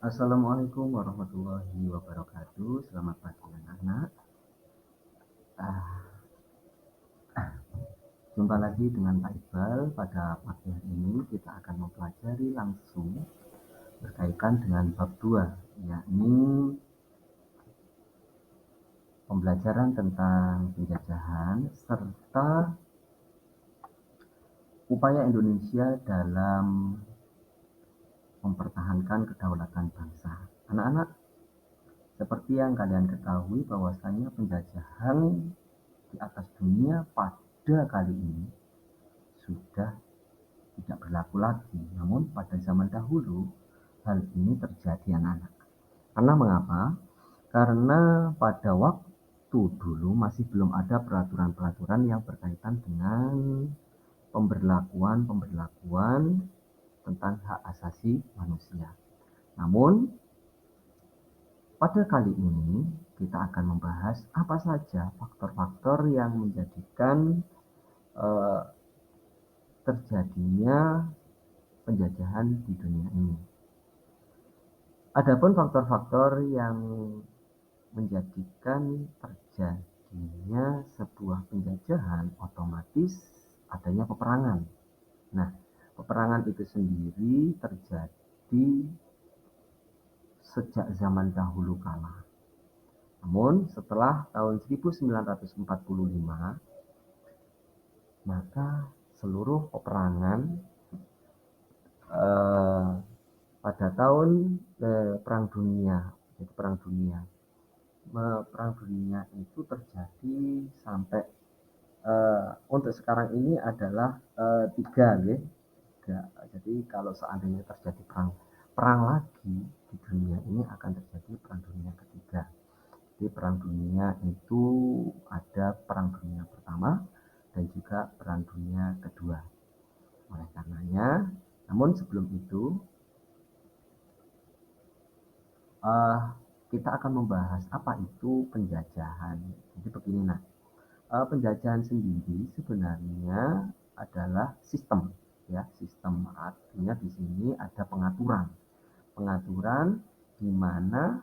Assalamualaikum warahmatullahi wabarakatuh. Selamat pagi anak-anak. Ah, Jumpa lagi dengan Pak Iqbal. Pada pagi hari ini kita akan mempelajari langsung berkaitan dengan bab 2, yakni pembelajaran tentang penjajahan serta upaya Indonesia dalam mempertahankan kedaulatan bangsa. Anak-anak, seperti yang kalian ketahui bahwasanya penjajahan di atas dunia pada kali ini sudah tidak berlaku lagi. Namun pada zaman dahulu hal ini terjadi anak-anak. Karena mengapa? Karena pada waktu dulu masih belum ada peraturan-peraturan yang berkaitan dengan pemberlakuan tentang hak asasi manusia. Namun pada kali ini kita akan membahas apa saja faktor-faktor yang menjadikan eh, terjadinya penjajahan di dunia ini. Adapun faktor-faktor yang menjadikan terjadinya sebuah penjajahan otomatis adanya peperangan. Nah, peperangan itu sendiri terjadi sejak zaman dahulu kala. Namun setelah tahun 1945, maka seluruh peperangan eh, pada tahun Perang Dunia, jadi Perang Dunia itu terjadi sampai untuk sekarang ini adalah tiga, ya. Jadi kalau seandainya terjadi perang lagi di dunia ini akan terjadi Perang Dunia ketiga. Jadi Perang Dunia itu ada Perang Dunia Pertama dan juga Perang Dunia Kedua. Oleh karenanya, namun sebelum itu uh, kita akan membahas apa itu penjajahan. Jadi begini, penjajahan sendiri sebenarnya adalah sistem, ya. Sistem artinya di sini ada pengaturan di mana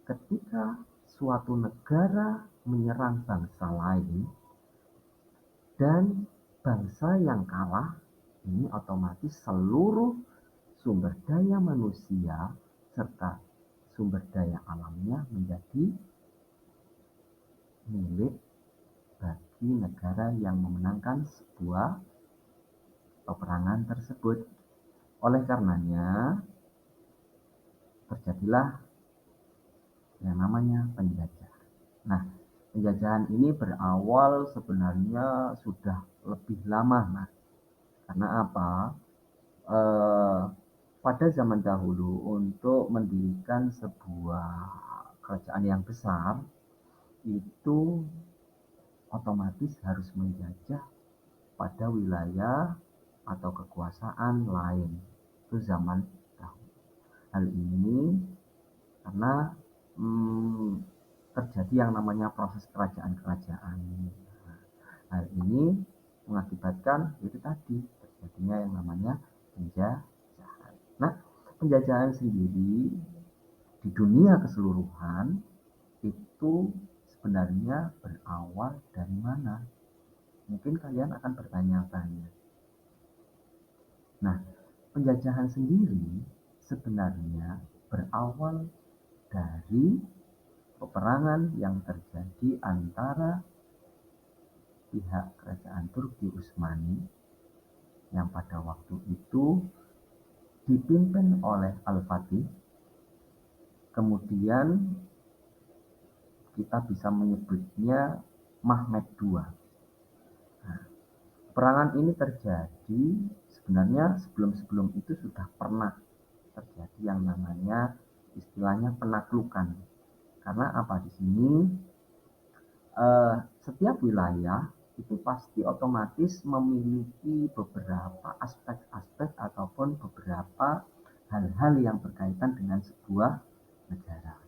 ketika suatu negara menyerang bangsa lain dan bangsa yang kalah, ini otomatis seluruh sumber daya manusia serta sumber daya alamnya menjadi milik bagi negara yang memenangkan sebuah peperangan tersebut. Oleh karenanya, terjadilah yang namanya penjajahan. Nah, penjajahan ini berawal sebenarnya sudah lebih lama, karena apa? Pada zaman dahulu untuk mendirikan sebuah kerajaan yang besar itu otomatis harus menjajah pada wilayah atau kekuasaan lain. Itu zaman dahulu. Hal ini karena terjadi yang namanya proses kerajaan-kerajaan. Hal ini mengakibatkan itu tadi terjadinya yang namanya penjajahan. Nah, penjajahan sendiri di dunia keseluruhan itu sebenarnya berawal dari mana? Mungkin kalian akan bertanya-tanya. Nah, penjajahan sendiri sebenarnya berawal dari peperangan yang terjadi antara pihak kerajaan Turki Utsmani yang pada waktu itu dipimpin oleh Al-Fatih, kemudian kita bisa menyebutnya Mehmed II. Nah, peperangan ini terjadi sebenarnya sebelum itu sudah pernah terjadi yang namanya istilahnya penaklukan. Karena apa di sini? Setiap wilayah itu pasti otomatis memiliki beberapa aspek-aspek ataupun beberapa hal-hal yang berkaitan dengan sebuah negara.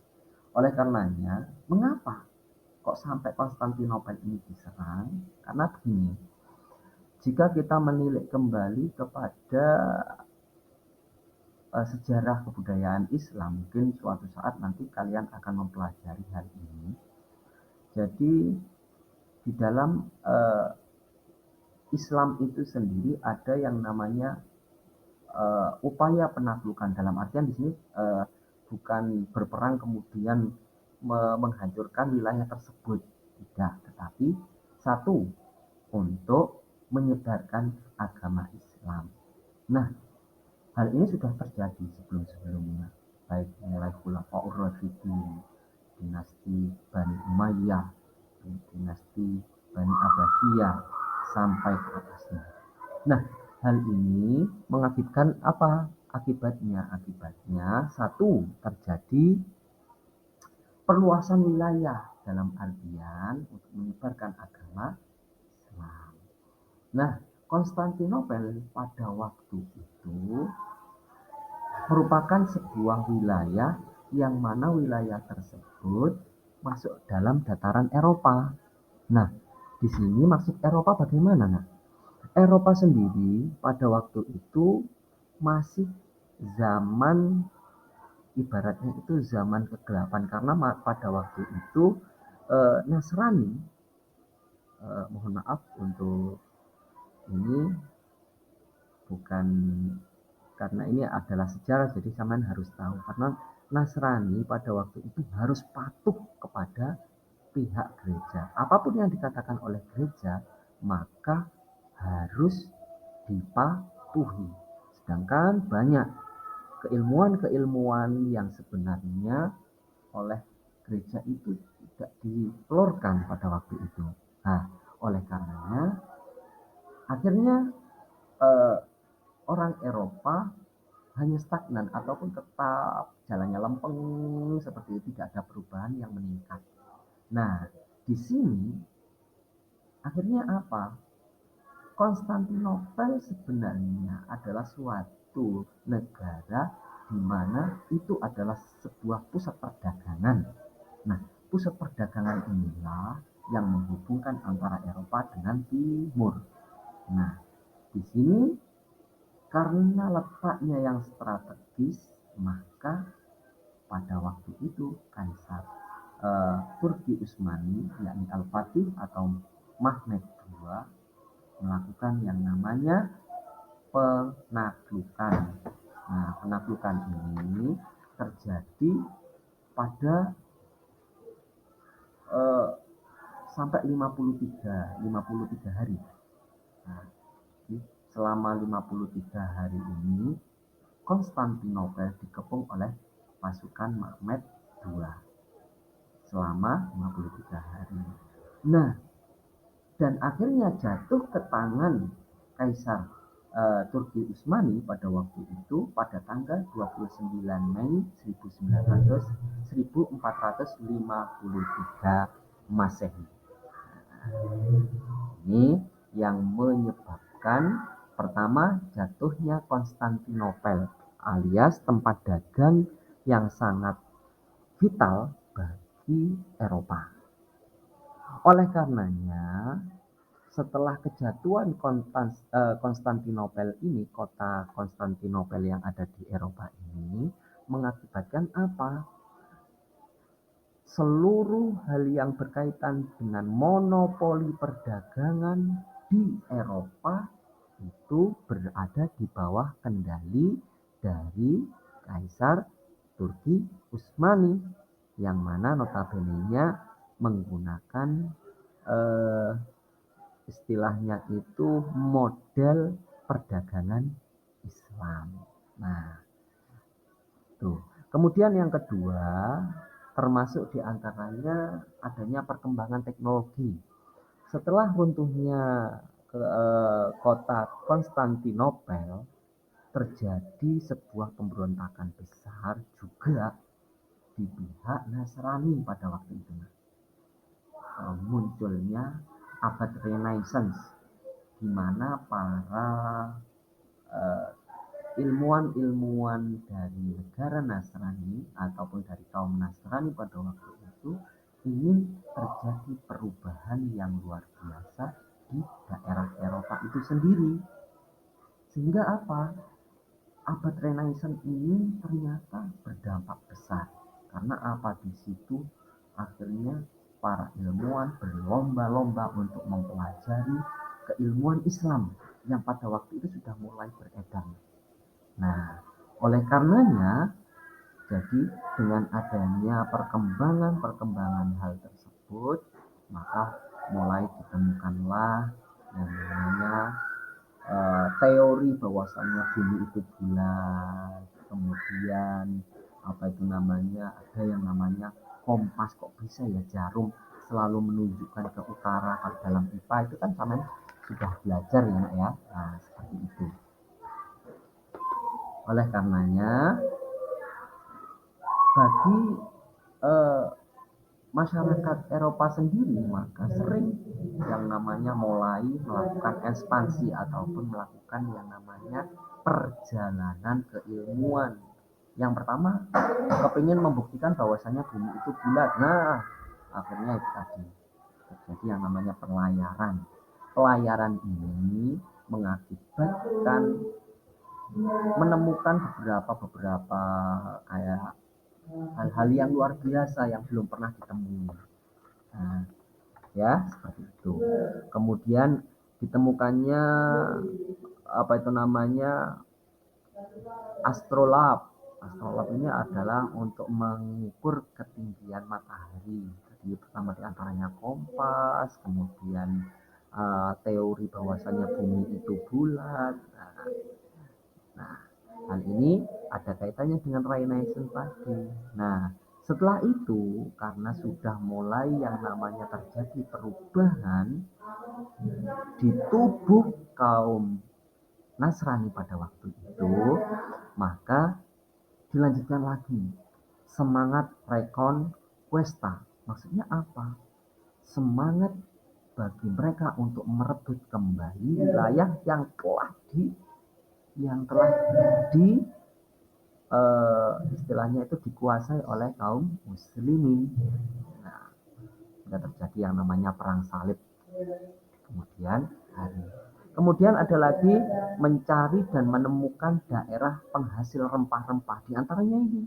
Oleh karenanya, mengapa kok sampai Konstantinopel ini diserang? Karena begini, jika kita menilik kembali kepada sejarah kebudayaan Islam, mungkin suatu saat nanti kalian akan mempelajari hal ini. Jadi di dalam Islam itu sendiri ada yang namanya upaya penaklukan, dalam artian di sini bukan berperang kemudian menghancurkan wilayah tersebut, tidak, tetapi satu, untuk menyebarkan agama Islam. Nah, hal ini sudah terjadi sebelum-sebelumnya, baik mulai Khulafaur Rasyidin, dinasti Bani Umayyah, dinasti Bani Abbasiyah, sampai ke atasnya. Nah, hal ini mengakibatkan apa? Akibatnya satu, terjadi perluasan wilayah dalam artian untuk menyebarkan agama Islam. Nah, Konstantinopel pada waktu itu merupakan sebuah wilayah yang mana wilayah tersebut masuk dalam dataran Eropa. Nah, di sini maksud Eropa bagaimana? Nah, Eropa sendiri pada waktu itu masih zaman, ibaratnya itu zaman kegelapan, karena pada waktu itu Nasrani, mohon maaf untuk ini bukan, karena ini adalah sejarah, jadi sampean harus tahu, karena Nasrani pada waktu itu harus patuh kepada pihak gereja. Apapun yang dikatakan oleh gereja, maka harus dipatuhi. Sedangkan banyak keilmuan-keilmuan yang sebenarnya oleh gereja itu tidak ditelurkan pada waktu itu. Nah, oleh karenanya akhirnya eh, orang Eropa hanya stagnan ataupun tetap jalannya lempeng seperti itu, tidak ada perubahan yang meningkat. Nah, di sini akhirnya apa? Konstantinopel sebenarnya adalah suatu negara di mana itu adalah sebuah pusat perdagangan. Nah, pusat perdagangan inilah yang menghubungkan antara Eropa dengan Timur. Nah, di sini karena letaknya yang strategis, maka pada waktu itu Kaisar Turki Utsmani, yakni Al-Fatih atau Mehmed II, melakukan yang namanya penaklukan. Nah, penaklukan ini terjadi pada sampai 53 hari. Nah, selama 53 hari ini Konstantinopel dikepung oleh pasukan Mehmed II selama 53 hari. Nah, dan akhirnya jatuh ke tangan Kaisar Turki Utsmani pada waktu itu pada tanggal 29 Mei 1453 Masehi. Ini yang menyebabkan pertama jatuhnya Konstantinopel alias tempat dagang yang sangat vital bagi Eropa. Oleh karenanya, setelah kejatuhan Konstantinopel ini, kota Konstantinopel yang ada di Eropa ini, mengakibatkan apa? Seluruh hal yang berkaitan dengan monopoli perdagangan di Eropa itu berada di bawah kendali dari Kaisar Turki Utsmani, yang mana notabene-nya menggunakan istilahnya itu model perdagangan Islam. Nah, tuh. Kemudian yang kedua, termasuk diantaranya adanya perkembangan teknologi. Setelah runtuhnya kota Konstantinopel, terjadi sebuah pemberontakan besar juga di pihak Nasrani pada waktu itu. Munculnya abad Renaissance, di mana para ilmuwan-ilmuwan dari negara Nasrani ataupun dari kaum Nasrani pada waktu itu ingin terjadi perubahan yang luar biasa di daerah Eropa itu sendiri. Sehingga apa? abad Renaissance ini ternyata berdampak besar. Karena apa? Di situ akhirnya para ilmuwan berlomba-lomba untuk mempelajari keilmuan Islam yang pada waktu itu sudah mulai beredar. Nah, oleh karenanya, jadi dengan adanya perkembangan hal tersebut, maka mulai ditemukanlah yang namanya teori bahwasannya bumi itu bulat, kemudian ada yang namanya kompas. Kok bisa ya jarum selalu menunjukkan ke utara? Kalau dalam IPA itu kan kalian sudah belajar ya nak ya. Nah, seperti itu. Oleh karenanya bagi masyarakat Eropa sendiri maka sering yang namanya mulai melakukan ekspansi ataupun melakukan yang namanya perjalanan keilmuan. Yang pertama, kepingin membuktikan bahwasannya bumi itu bulat. Nah, akhirnya itu tadi terjadi yang namanya pelayaran. Pelayaran ini mengakibatkan menemukan beberapa kayak hal-hal yang luar biasa yang belum pernah ditemui. Nah, ya seperti itu. Kemudian ditemukannya astrolab. Astrolab ini adalah untuk mengukur ketinggian matahari. Jadi pertama diantaranya kompas, kemudian teori bahwasannya bumi itu bulat. Nah, hal ini ada kaitannya dengan Renaissance tadi. Nah, setelah itu karena sudah mulai yang namanya terjadi perubahan di tubuh kaum Nasrani pada waktu itu, maka dilanjutkan lagi semangat reconquista. Maksudnya apa? Semangat bagi mereka untuk merebut kembali wilayah yang telah di istilahnya itu dikuasai oleh kaum muslimin. Nah, sudah terjadi yang namanya perang salib. Kemudian ada lagi mencari dan menemukan daerah penghasil rempah-rempah. Di antaranya ini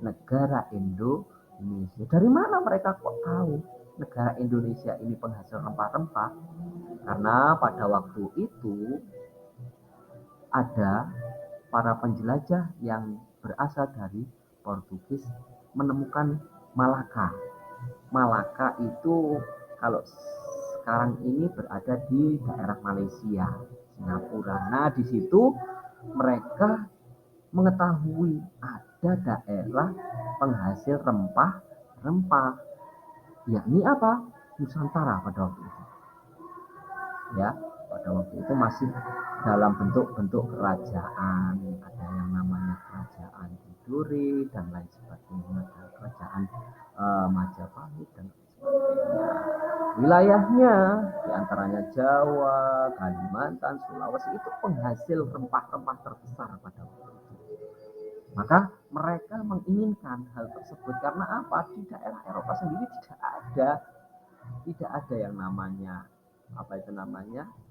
negara Indonesia. Dari mana mereka kok tahu negara Indonesia ini penghasil rempah-rempah? Karena pada waktu itu ada para penjelajah yang berasal dari Portugis menemukan Malaka. Malaka itu kalau sekarang ini berada di daerah Malaysia, Singapura. Nah, di situ mereka mengetahui ada daerah penghasil rempah-rempah, yakni apa? Nusantara pada waktu itu. Ya, pada waktu itu masih dalam bentuk kerajaan. Ada yang namanya kerajaan Tidore dan lain sebagainya, ada kerajaan Majapahit dan sebagainya. Wilayahnya diantaranya Jawa, Kalimantan, Sulawesi itu penghasil rempah-rempah terbesar pada waktu itu. Maka mereka menginginkan hal tersebut karena apa? Di daerah Eropa sendiri tidak ada yang namanya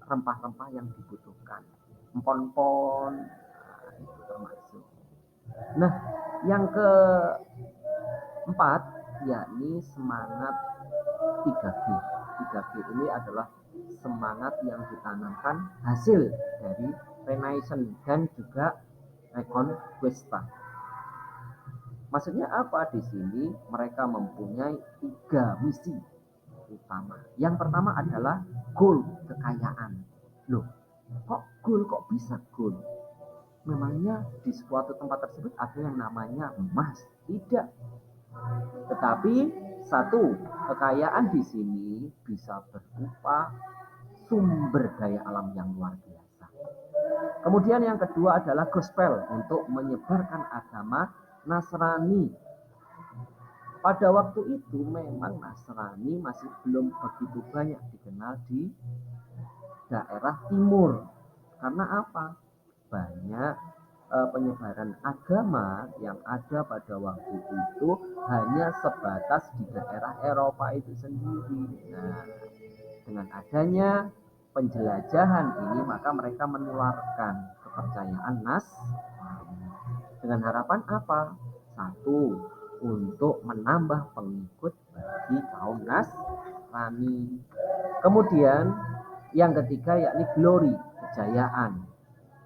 rempah-rempah yang dibutuhkan. Empon-empon, nah, itu termasuk. Nah, yang keempat yakni semangat 3G. 3G ini adalah semangat yang ditanamkan hasil dari Renaissance dan juga Reconquista. Maksudnya apa di sini? Mereka mempunyai 3 misi utama. Yang pertama adalah goal, kekayaan. Loh, kok bisa goal? Memangnya di suatu tempat tersebut ada yang namanya emas? Tidak. Tetapi satu, kekayaan di sini bisa berupa sumber daya alam yang luar biasa. Kemudian yang kedua adalah gospel untuk menyebarkan agama Nasrani. Pada waktu itu memang Nasrani masih belum begitu banyak dikenal di daerah timur. Karena apa? Banyak penyebaran agama yang ada pada waktu itu hanya sebatas di daerah Eropa itu sendiri. Nah, dengan adanya penjelajahan ini maka mereka menularkan kepercayaan Nasrani. Dengan harapan apa? Satu, untuk menambah pengikut bagi kaum Nasrani. Kemudian yang ketiga yakni glory, kejayaan.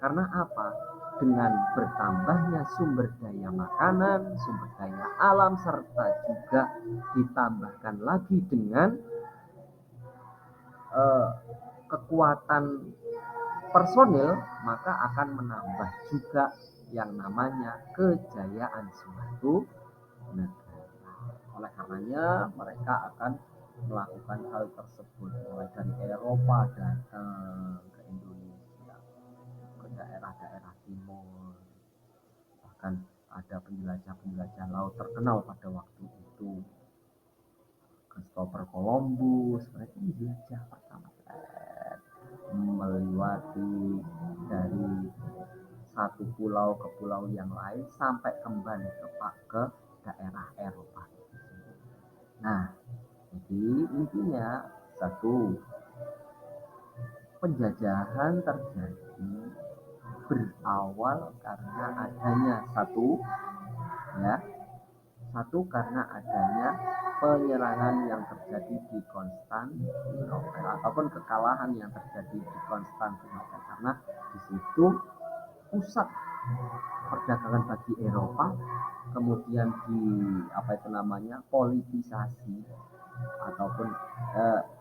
Karena apa? Dengan bertambahnya sumber daya makanan, sumber daya alam, serta juga ditambahkan lagi dengan kekuatan personil, maka akan menambah juga yang namanya kejayaan suatu negara. Oleh karenanya mereka akan melakukan hal tersebut, mulai dari Eropa datang ke Indonesia, ke daerah-daerah timur, bahkan ada penjelajah-penjelajah laut terkenal pada waktu itu, Christopher Columbus. Mereka menjelajah pertama melewati dari satu pulau ke pulau yang lain sampai kembali ke daerah Eropa. Nah, jadi intinya satu, penjajahan terjadi berawal karena adanya karena adanya penyerangan yang terjadi di Konstantinopel ataupun kekalahan yang terjadi di Konstantinopel, karena di situ pusat perdagangan bagi Eropa, kemudian politisasi ataupun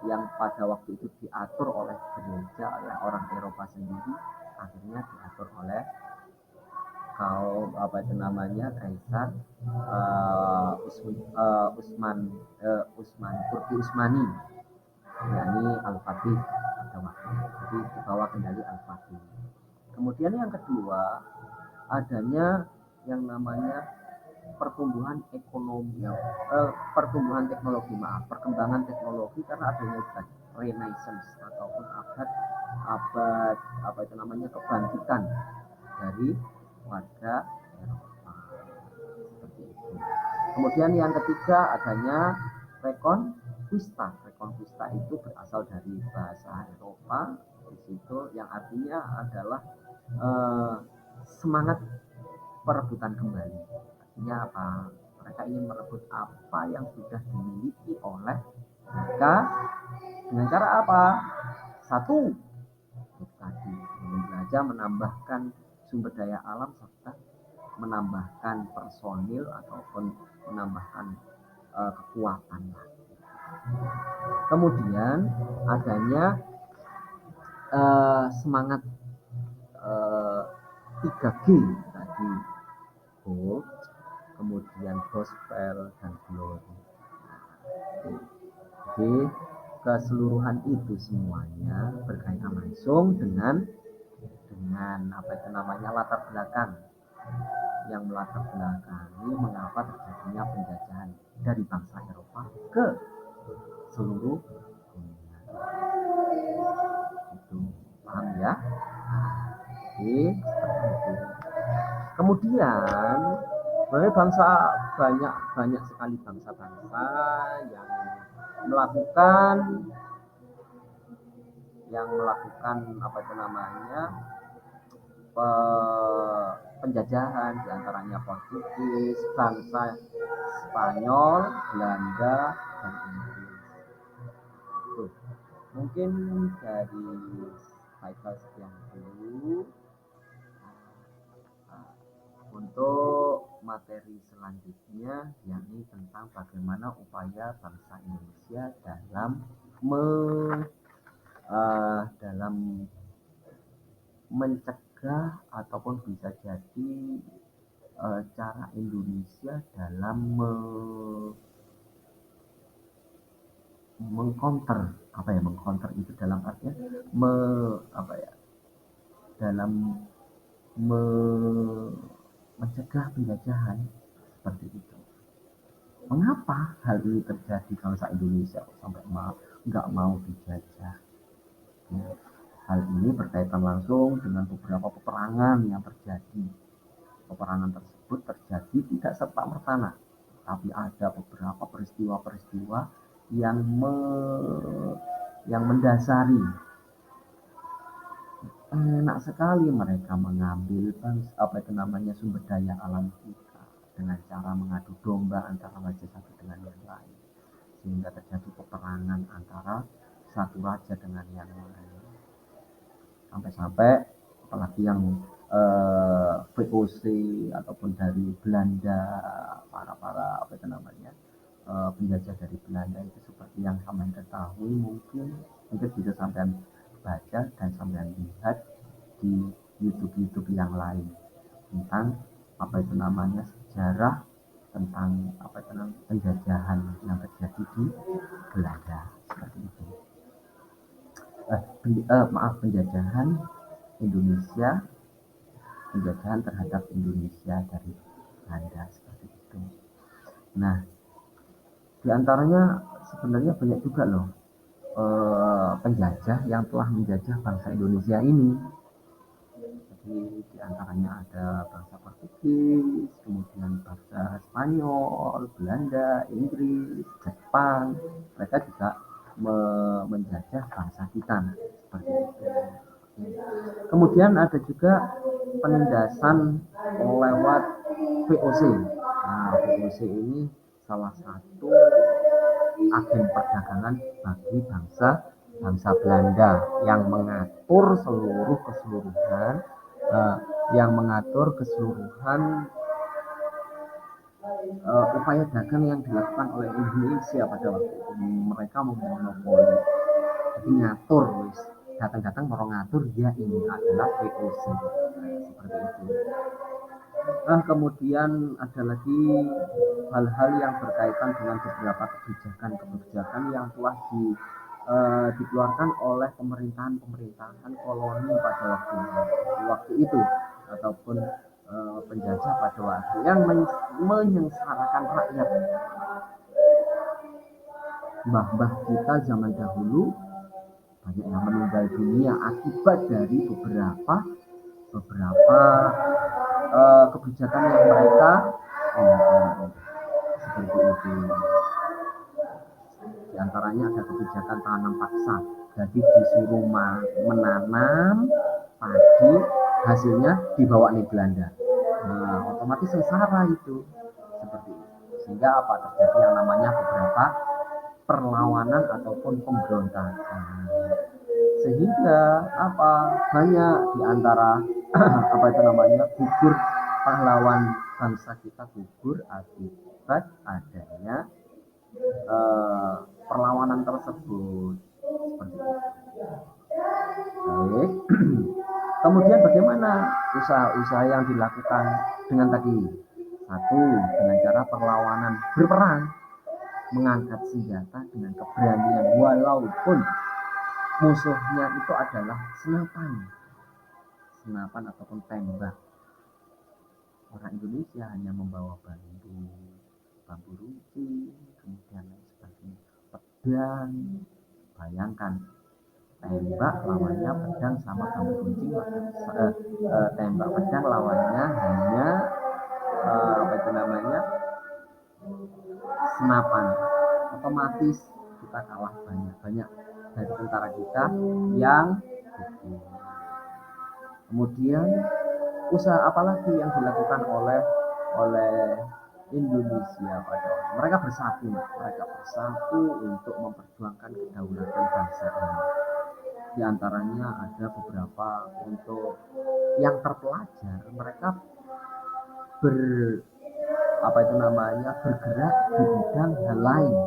yang pada waktu itu diatur oleh gereja, oleh orang Eropa sendiri, akhirnya diatur oleh kaum Kaisar Turki Utsmani, yakni Al-Fatih pada waktu itu. Jadi di bawah kendali Al-Fatih. Kemudian yang kedua, adanya yang namanya pertumbuhan perkembangan teknologi, karena adanya Renaissance ataupun kebangkitan dari warga Eropa, seperti itu. Kemudian yang ketiga adanya Reconquista. Reconquista itu berasal dari bahasa Eropa di situ, yang artinya adalah semangat perebutan kembali. Artinya apa? Mereka ingin merebut apa yang sudah dimiliki oleh mereka. Dengan cara apa? Satu, tadi menjelajah, menambahkan sumber daya alam, serta menambahkan personil ataupun menambahkan kekuatan. Kemudian adanya semangat 3G tadi, gold, kemudian gospel, dan glory. Jadi keseluruhan itu semuanya berkaitan langsung dengan latar belakang yang melatar belakangi mengapa terjadinya penjajahan dari bangsa Eropa ke seluruh dunia. Itu paham ya? Jadi seperti itu. Kemudian banyak sekali bangsa-bangsa yang melakukan penjajahan, diantaranya Portugis, bangsa Spanyol, Belanda, dan Inggris. Mungkin dari Haikal sekian dulu. Untuk materi selanjutnya yakni tentang bagaimana upaya bangsa Indonesia dalam mencegah ataupun bisa jadi cara Indonesia dalam mengcounter itu dalam artinya dalam mencegah penjajahan seperti itu. Mengapa hal ini terjadi? Bangsa Indonesia sampai nggak mau dijajah? Ya, hal ini berkaitan langsung dengan beberapa peperangan yang terjadi. Peperangan tersebut terjadi tidak serta-merta, tapi ada beberapa peristiwa-peristiwa yang mendasari enak sekali mereka mengambil sumber daya alam kita dengan cara mengadu domba antara raja satu dengan yang lain, sehingga terjadi peperangan antara satu raja dengan yang lain. Sampai-sampai apalagi yang VOC ataupun dari Belanda, para penjajah dari Belanda itu seperti yang sampean ketahui, mungkin bisa sampean baca dan sampean lihat di YouTube yang lain tentang sejarah tentang penjajahan yang terjadi di Belanda seperti itu. Penjajahan Indonesia, penjajahan terhadap Indonesia dari Belanda seperti itu. Nah, diantaranya sebenarnya banyak juga loh penjajah yang telah menjajah bangsa Indonesia ini. Jadi diantaranya ada bangsa Portugis, kemudian bangsa Spanyol, Belanda, Inggris, Jepang. Mereka juga menjajah bangsa kita seperti itu. Kemudian ada juga penindasan lewat VOC. Nah, VOC ini salah satu agen perdagangan bagi bangsa Belanda yang mengatur keseluruhan upaya dagang yang dilakukan oleh Indonesia pada waktu itu. Mereka memonopoli, jadi ngatur, datang mau ngatur, ya ini adalah VOC seperti itu. Kemudian ada lagi hal-hal yang berkaitan dengan beberapa kebijakan yang telah dikeluarkan oleh pemerintahan koloni pada waktu itu ataupun penjajah pada waktu yang menyengsarakan rakyat. Mbah-mbah kita zaman dahulu banyak yang meninggal dunia akibat dari beberapa kebijakan yang mereka seperti itu. Di antaranya ada kebijakan tanam paksa, jadi disuruh menanam padi, hasilnya dibawa nih Belanda. Nah, otomatis sengsara itu seperti itu. Sehingga terjadi yang namanya beberapa perlawanan ataupun pemberontakan. Sehingga banyak di antara gugur pahlawan bangsa kita gugur akibat adanya perlawanan tersebut seperti itu. Baik. Kemudian bagaimana usaha-usaha yang dilakukan dengan tadi? Satu, dengan cara perlawanan, berperang, mengangkat senjata dengan keberanian walaupun musuhnya itu adalah senapan ataupun tembak. Orang Indonesia hanya membawa bambu runcing, kemudian sebagainya, pedang. Bayangkan, tembak lawannya pedang sama bambu runcing, tembak pedang lawannya hanya senapan. Otomatis kita kalah banyak dari tentara kita yang gugur. Kemudian usaha apalagi yang dilakukan oleh Indonesia mereka bersatu untuk memperjuangkan kedaulatan bangsa ini. Di antaranya ada beberapa untuk yang terpelajar, mereka bergerak di bidang hal lain.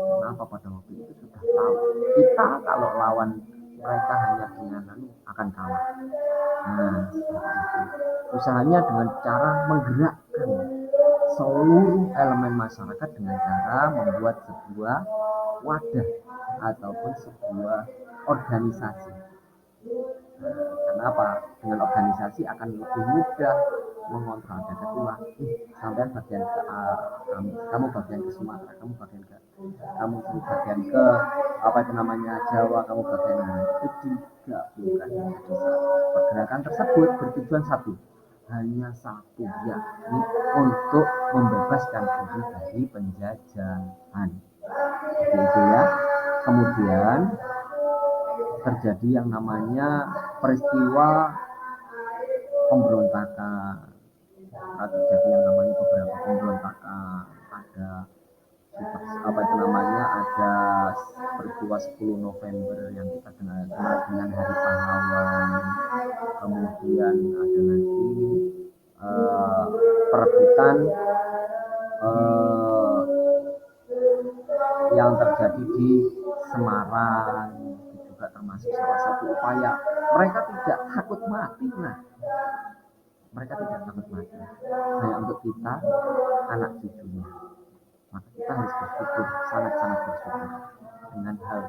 Kenapa? Pada waktu itu sudah tahu kita kalau lawan mereka hanya dengan akan kalah. Nah, seperti itu. Usahanya dengan cara menggerakkan seluruh elemen masyarakat dengan cara membuat sebuah wadah ataupun sebuah organisasi. Kenapa? Dengan organisasi akan lebih mudah mengontrol ada ketua. Sampai bagian ke kamu bagian ke Sumatera, kamu bagian ke Jawa, kamu bagian itu digabungkan menjadi satu. Pergerakan tersebut bertujuan satu, hanya satu, yakni untuk membebaskan diri dari penjajahan. Itu ya. Kemudian terjadi yang namanya peristiwa pemberontakan, terjadi yang namanya beberapa pemberontakan, ada apa itu namanya, ada peristiwa 10 November yang kita kenal dengan Hari Pahlawan, kemudian ada lagi perebutan yang terjadi di Semarang, itu juga termasuk salah satu upaya mereka tidak takut mati. Nah, mereka tidak takut mati hanya untuk kita, anak cucunya. Maka kita harus bersyukur, sangat-sangat bersyukur dengan hal